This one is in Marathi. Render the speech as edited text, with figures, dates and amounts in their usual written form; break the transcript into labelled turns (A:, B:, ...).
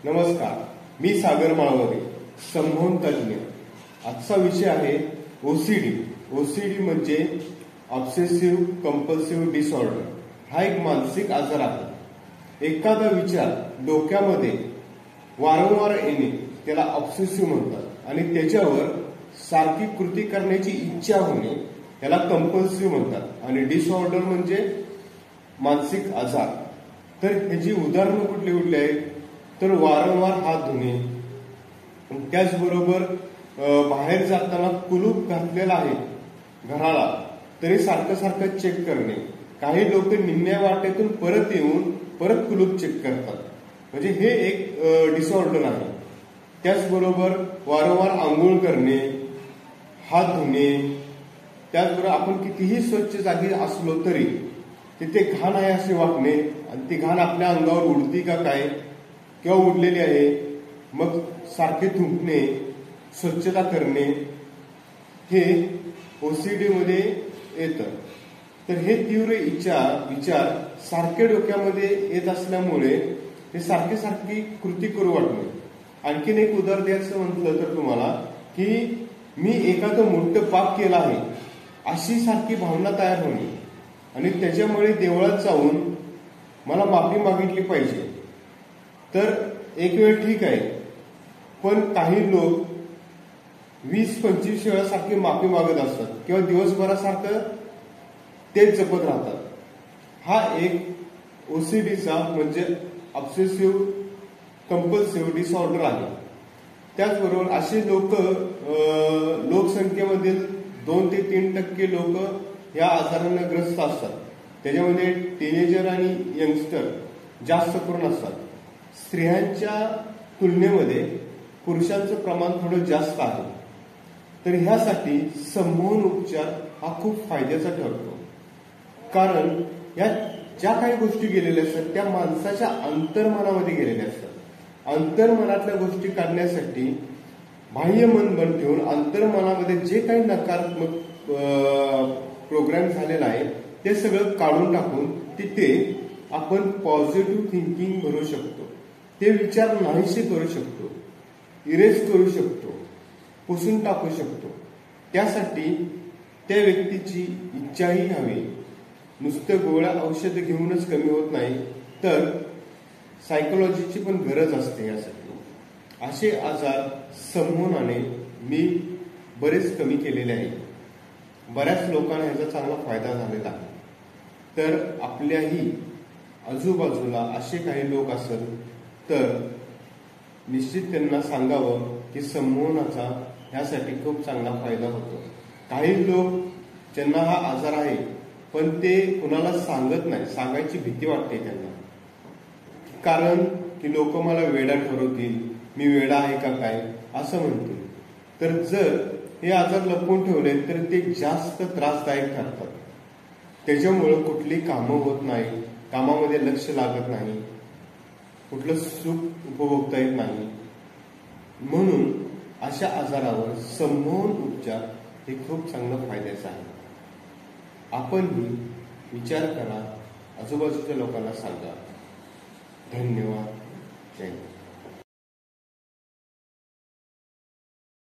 A: नमस्कार, मी सागर माळवदे, संमोहन तज्ञ। आजचा विषय आहे ओसीडी। ओसीडी म्हणजे ऑब्सेसिव्ह कंपल्सिव्ह डिसऑर्डर। हा एक मानसिक आजार आहे। एखादा विचार डोक्यामध्ये वारंवार येणे त्याला ऑब्सेसिव्ह म्हणतात आणि त्याच्यावर सारखी कृती करण्याची इच्छा होणे त्याला कंपल्सिव्ह म्हणतात। आणि डिसऑर्डर म्हणजे मानसिक आजार। तर ह्याची उदाहरणं कुठली कुठली आहेत तर वारंवार हात धुणे, त्याचबरोबर बाहेर जाताना कुलूप घातलेला आहे घराला तरी सारखं सारखं चेक करणे। काही लोक निम्म्या वाटेतून परत येऊन परत कुलूप चेक करतात, म्हणजे हे एक डिसऑर्डर आहे। त्याचबरोबर वारंवार आंघोळ करणे, हात धुणे, त्याचबरोबर आपण कितीही स्वच्छ जागी असलो तरी तिथे घाण आहे असे वाटणे आणि ती घाण आपल्या अंगावर उडती का काय किंवा उडलेली आहे, मग सारखे थुंकणे, स्वच्छता करणे, हे ओसीडी मध्ये येतं। तर हे तीव्र विचार सारखे डोक्यामध्ये येत असल्यामुळे ते सारखी सारखी कृती करू वाटणे। आणखीन एक उदाहरण द्यायचं म्हटलं तर तुम्हाला की मी एखादं मोठं पाप केलं आहे अशी सारखी भावना तयार होणे आणि त्याच्यामुळे देवळात जाऊन मला माफी मागितली पाहिजे। तर एक वेळ ठीक आहे, पण काही लोक 20-25 वेळा सारखी माफी मागत असतात किंवा दिवसभरासारखं तेच जपत राहतात। हा एक ओसीडीचा म्हणजे ऑब्सेसिव्ह कंपल्सिव्ह डिसऑर्डर आहे। त्याचबरोबर असे लोकसंख्येमधील 2 ते 3% लोक या आजाराने ग्रस्त असतात। त्याच्यामध्ये टीनेजर आणि यंगस्टर जास्त करून असतात। स्त्रियांच्या तुलनेमध्ये पुरुषांचं प्रमाण थोडं जास्त आहे। तर ह्यासाठी संमोहन उपचार हा खूप फायद्याचा ठरतो, कारण या ज्या काही गोष्टी गेलेल्या असतात त्या माणसाच्या अंतर्मनामध्ये गेलेल्या असतात। अंतर्मनातल्या गोष्टी काढण्यासाठी बाह्य मन बंद ठेवून अंतर्मनामध्ये जे काही नकारात्मक प्रोग्राम झालेला आहे ते सगळं काढून टाकून तिथे आपण पॉझिटिव्ह थिंकिंग भरू शकतो। ते विचार नाहीसे करू शकतो, इरेज करू शकतो, पुसून टाकू शकतो। त्यासाठी त्या व्यक्तीची इच्छाही हवी। नुसतं गोळ्या औषध घेऊनच कमी होत नाही, तर सायकोलॉजीची पण गरज असते यासाठी। असे आजार संमोहनाने मी बरेच कमी केलेले आहेत। बऱ्याच लोकांना ह्याचा चांगला फायदा झालेला आहे। तर आपल्याही आजूबाजूला असे काही लोक असेल तर निश्चित त्यांना सांगावं की संमोहनाचा ह्यासाठी खूप चांगला फायदा होतो। काही लोक ज्यांना हा आजार आहे पण ते कुणाला सांगत नाही, सांगायची भीती वाटते त्यांना, कारण की लोक मला वेडा ठरवतील, मी वेडा आहे का काय असं म्हणतील। तर जर हे आजार लपवून ठेवले तर ते जास्त त्रासदायक ठरतात। त्याच्यामुळे कुठली कामं होत नाही, कामामध्ये लक्ष लागत नाही, कुठलं सुख उपभोगता येत नाही। म्हणून अशा आजारावर संमोहन उपचार हे खूप चांगलं फायद्याचं आहे। आपणही विचार करा, आजूबाजूच्या लोकांना सांगा। धन्यवाद। जय हिंद।